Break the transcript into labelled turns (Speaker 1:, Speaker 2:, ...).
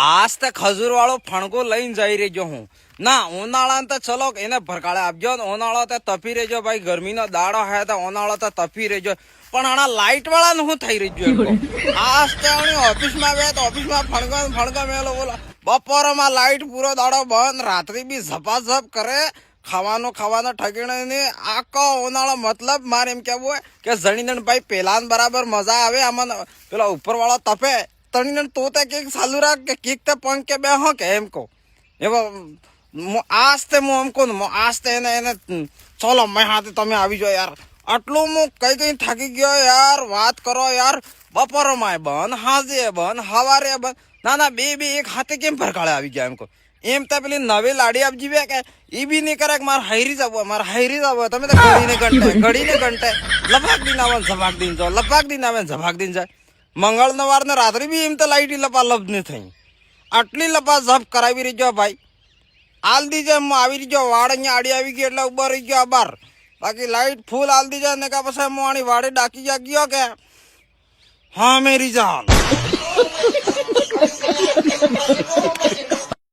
Speaker 1: આજ તે ખજૂર વાળો ફણકો લઈને જઈ રહ્યો હું ના ઉનાળા તો ચલો એને ભરકાળે આપજો ઉનાળો તો તપી રહેજો ભાઈ ગરમીનો દાડો હે તો ઉનાળો તો તપી રહેજો પણ આના લાઈટ વાળા નું થઈ રહ્યું આજ તે ઓફિસમાં બે તો ઓફિસમાં ફણકો મેલો બોલો બપોરમાં લાઈટ પૂરો દાડો બંધ રાત્રે બી ઝપાઝપ કરે ખાવાનો ઠગીને ને આખો ઉનાળો મતલબ મારે એમ કેવું હોય કે જણીને ભાઈ પેલા બરાબર મજા આવે આમાં પેલા ઉપર વાળો તપે તણીને તો તે કેક ચાલુ રાખ કે કેક તે પંખ કે બે હો કે એમ કહો એવો આસ્તે હું એમ કહું આસ્તે એને ચલો મેં હાથે તમે આવી જાઓ યાર આટલું હું કઈ થાકી ગયો યાર વાત કરો યાર બપોરમાં બંધ હાજે બંધ હવારે બંધ ના બે એક હાથે કેમ ભરકાળે આવી ગયા એમ કહો એમ તો પેલી નવી લાડી આપજી બે કે એ બી નહીં કરે કે મારે હાઈરી જવું તમે તો ઘડીને ઘંટે લપાક દિન આવે ઝપાક દિન જાઓ લપાક દિન આવે ઝપાક દિન જાય મંગળવાર ને રાત્રે બી એમ તો લાઈટ લપાલપ નહીં થઈ આટલી લપા ઝપ કરાવી રહી ગયો ભાઈ હાલ દીજે હું આવી રહી ગયો વાડ અહીંયા આડી આવી ગઈ એટલે ઉભા રહી ગયો બાર બાકી લાઈટ ફૂલ હાલ દીજે ને કા પછી હું આની વાડે ડાકી જા ગયો કે હા મેરી જાન